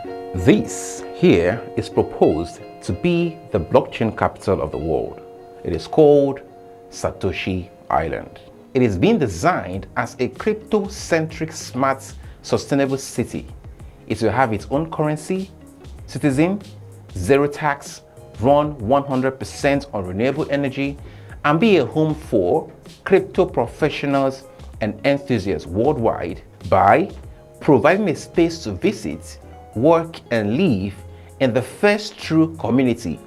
This here is proposed to be the blockchain capital of the world. It is called Satoshi Island. It is being designed as a crypto-centric, smart, sustainable city. It will have its own currency, citizen, zero tax, run 100% on renewable energy, and be a home for crypto professionals and enthusiasts worldwide by providing a space to visit, work, and live in the first true community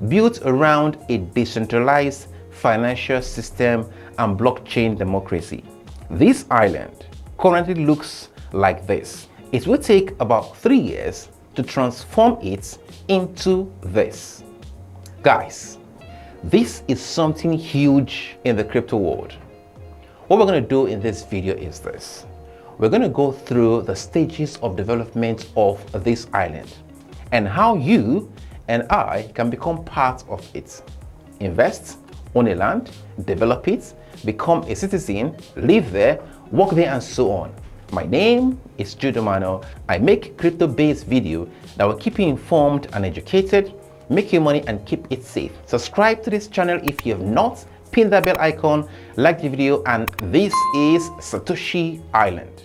built around a decentralized financial system and blockchain democracy. This island currently looks like this. It will take about 3 years to transform it into this. Guys, this is something huge in the crypto world. What we're going to do in this video is this. We're going to go through the stages of development of this island and how you and I can become part of it. Invest, own a land, develop it, become a citizen, live there, work there, and so on. My name is Jude Umeano. I make crypto-based video that will keep you informed and educated, make you money, and keep it safe. Subscribe to this channel if you have not, pin that bell icon, like the video, and this is Satoshi Island.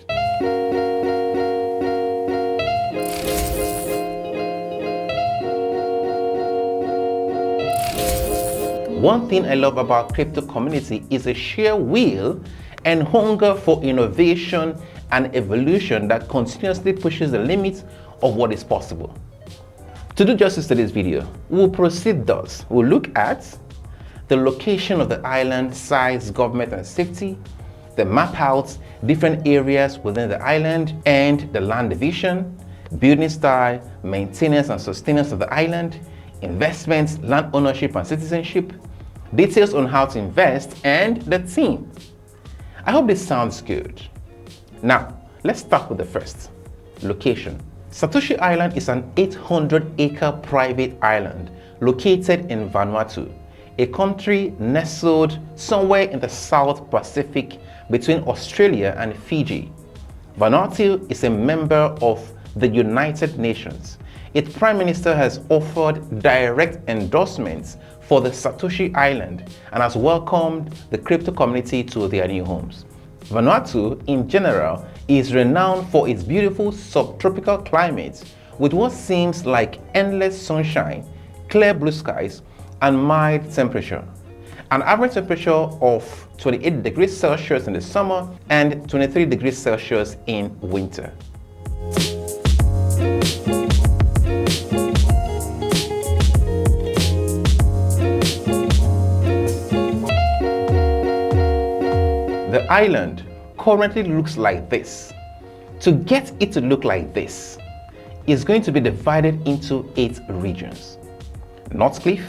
One thing I love about crypto community is the sheer will and hunger for innovation and evolution that continuously pushes the limits of what is possible. To do justice to this video, we'll proceed thus. We'll look at the location of the island, size, government, and safety, the map out different areas within the island and the land division, building style, maintenance and sustenance of the island, investments, land ownership and citizenship, details on how to invest, and the team. I hope this sounds good. Now, let's start with the first, location. Satoshi Island is an 800-acre private island located in Vanuatu, a country nestled somewhere in the South Pacific between Australia and Fiji. Vanuatu is a member of the United Nations. Its Prime Minister has offered direct endorsements for the Satoshi Island and has welcomed the crypto community to their new homes. Vanuatu, in general, is renowned for its beautiful subtropical climate with what seems like endless sunshine, clear blue skies, and mild temperature. An average temperature of 28 degrees Celsius in the summer and 23 degrees Celsius in winter. The island currently looks like this. To get it to look like this, it's going to be divided into 8 regions. North Cliff,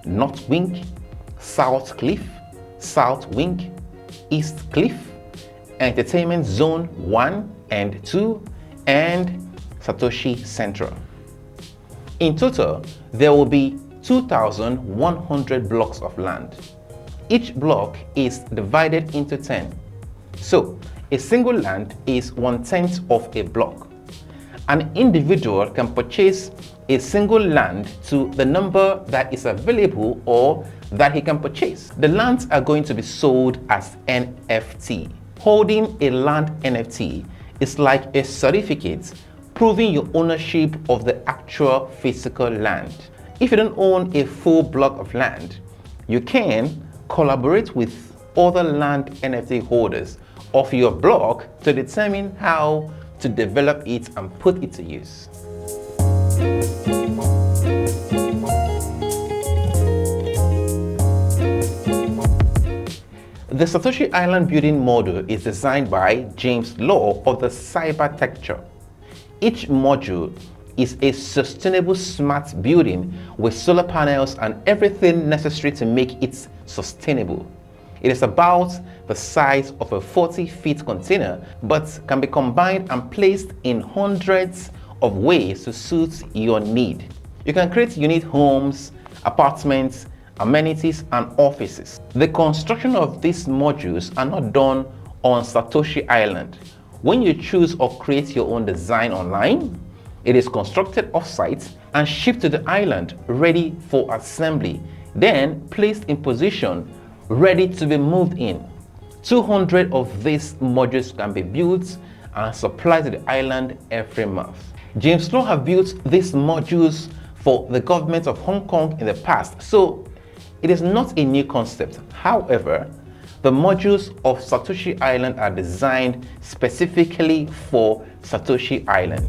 North Wing, South Cliff, South Wing, East Cliff, Entertainment Zone 1 and 2, and Satoshi Central. In total, there will be 2,100 blocks of land. Each block is divided into 10. So, a single land is 1/10 of a block. An individual can purchase a single land to the number that is available or that he can purchase. The lands are going to be sold as NFT. Holding a land NFT is like a certificate proving your ownership of the actual physical land. If you don't own a full block of land, you can collaborate with other land NFT holders of your block to determine how to develop it and put it to use. The Satoshi Island building module is designed by James Law of the Cybertecture. Each module is a sustainable smart building with solar panels and everything necessary to make it sustainable. It is about the size of a 40-foot container, but can be combined and placed in hundreds of ways to suit your need. You can create unique homes, apartments, amenities, and offices. The construction of these modules are not done on Satoshi Island. When you choose or create your own design online, It is constructed off-site and shipped to the island ready for assembly, then placed in position ready to be moved in. 200 of these modules can be built and supplied to the island every month. James Law have built these modules for the government of Hong Kong in the past, so it is not a new concept. However, the modules of Satoshi Island are designed specifically for Satoshi Island.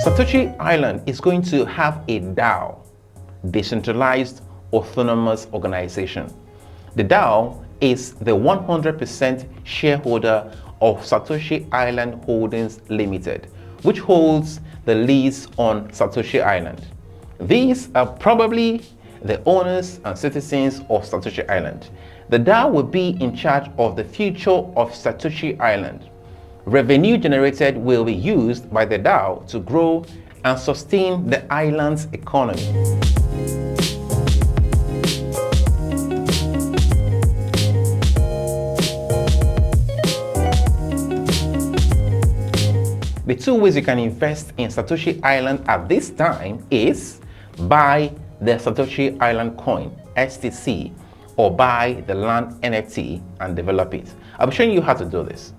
Satoshi Island is going to have a DAO, decentralized autonomous organization. The DAO is the 100% shareholder of Satoshi Island Holdings Limited, which holds the lease on Satoshi Island. These are probably the owners and citizens of Satoshi Island. The DAO will be in charge of the future of Satoshi Island. Revenue generated will be used by the DAO to grow and sustain the island's economy. The two ways you can invest in Satoshi Island at this time is buy the Satoshi Island coin, STC, or buy the land NFT and develop it. I'll be showing you how to do this.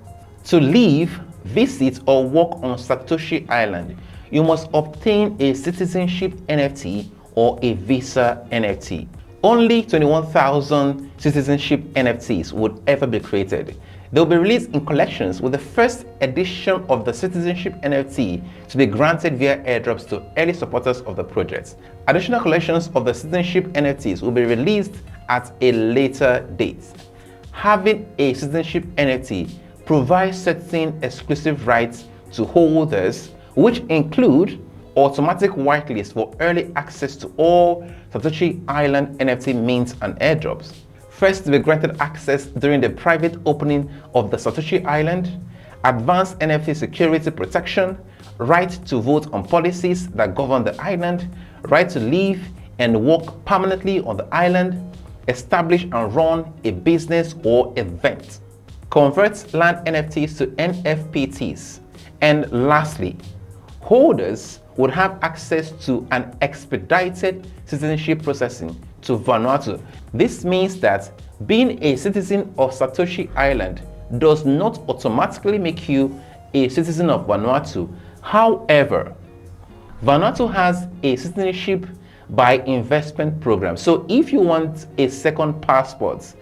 To live, visit, or work on Satoshi Island, you must obtain a citizenship NFT or a visa NFT. Only 21,000 citizenship NFTs would ever be created. They'll be released in collections, with the first edition of the citizenship NFT to be granted via airdrops to early supporters of the project. Additional collections of the citizenship NFTs will be released at a later date. Having a citizenship NFT provides certain exclusive rights to holders, which include automatic whitelist for early access to all Satoshi Island NFT mints and airdrops. First to be granted access during the private opening of the Satoshi Island, advanced NFT security protection, right to vote on policies that govern the island, right to live and work permanently on the island, establish and run a business or event, convert land NFTs to NFPTs, and lastly, holders would have access to an expedited citizenship processing to Vanuatu. This means that being a citizen of Satoshi Island does not automatically make you a citizen of Vanuatu. However, Vanuatu has a citizenship by investment program. So if you want a second passport,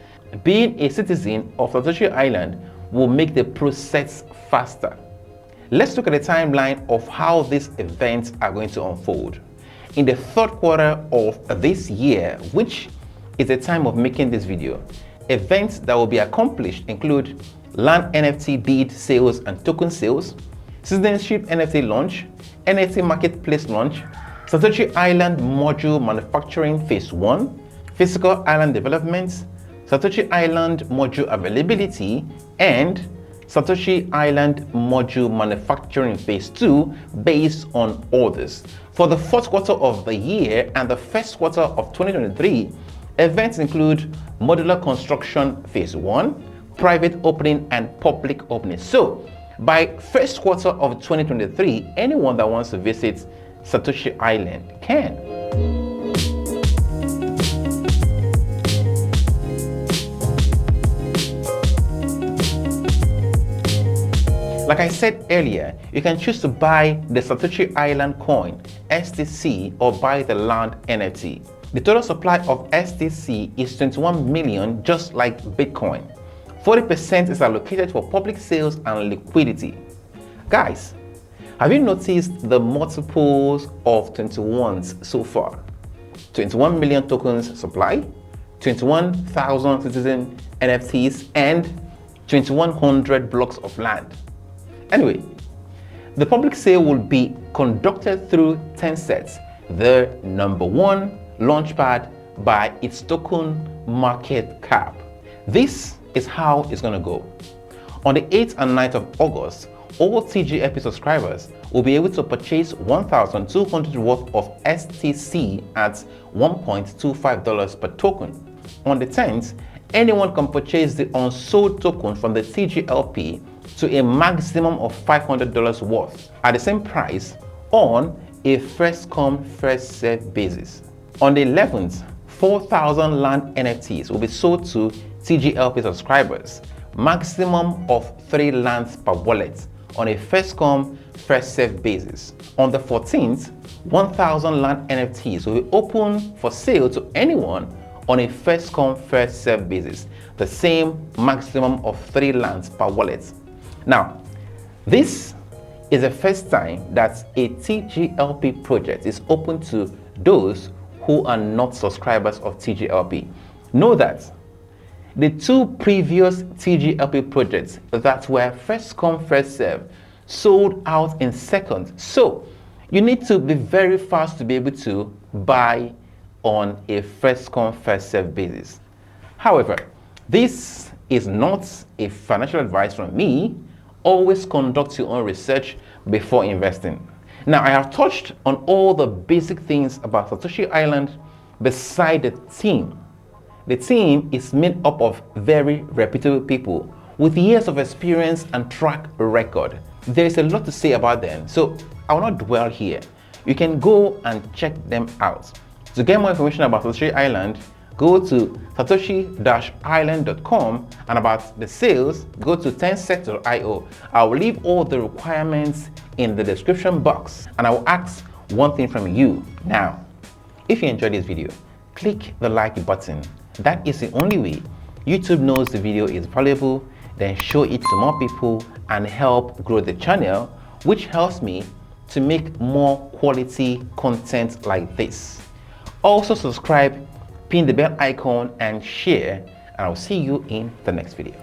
being a citizen of Satoshi Island will make the process faster. Let's look at the timeline of how these events are going to unfold. In the third quarter of this year, which is the time of making this video, events that will be accomplished include land NFT bid sales and token sales, citizenship NFT launch, NFT marketplace launch, Satoshi Island module manufacturing phase 1, physical island development, Satoshi Island module availability, and Satoshi Island module manufacturing phase 2 based on orders. For the fourth quarter of the year and the first quarter of 2023, events include modular construction phase 1, private opening, and public opening. So by first quarter of 2023, anyone that wants to visit Satoshi Island can. Like I said earlier, you can choose to buy the Satoshi Island coin, STC, or buy the land NFT. The total supply of STC is 21 million, just like Bitcoin. 40% is allocated for public sales and liquidity. Guys, have you noticed the multiples of 21s so far? 21 million tokens supply, 21,000 citizen NFTs, and 2,100 blocks of land. Anyway, the public sale will be conducted through Tenset, the #1 launchpad by its token market cap. This is how it's going to go. On the 8th and 9th of August, all TGLP subscribers will be able to purchase 1,200 worth of STC at $1.25 per token. On the 10th, anyone can purchase the unsold token from the TGLP to a maximum of $500 worth at the same price on a first come first served basis. On the 11th, 4,000 land NFTs will be sold to TGLP subscribers, maximum of 3 lands per wallet on a first come first served basis. On the 14th, 1,000 land NFTs will be open for sale to anyone on a first come first served basis, the same maximum of 3 lands per wallet. Now, this is the first time that a TGLP project is open to those who are not subscribers of TGLP. Know that the 2 previous TGLP projects that were first come first served sold out in seconds. So you need to be very fast to be able to buy on a first come first served basis. However, this is not a financial advice from me. Always conduct your own research before investing. Now, I have touched on all the basic things about Satoshi Island beside the team. The team is made up of very reputable people with years of experience and track record. There is a lot to say about them, so I will not dwell here. You can go and check them out. To get more information about Satoshi Island, go to satoshi-island.com, and about the sales, go to tenset.io. I will leave all the requirements in the description box, and I will ask one thing from you. Now, if you enjoyed this video, click the like button. That is the only way YouTube knows the video is valuable, then show it to more people and help grow the channel, which helps me to make more quality content like this. Also subscribe, pin the bell icon and share, and I'll see you in the next video.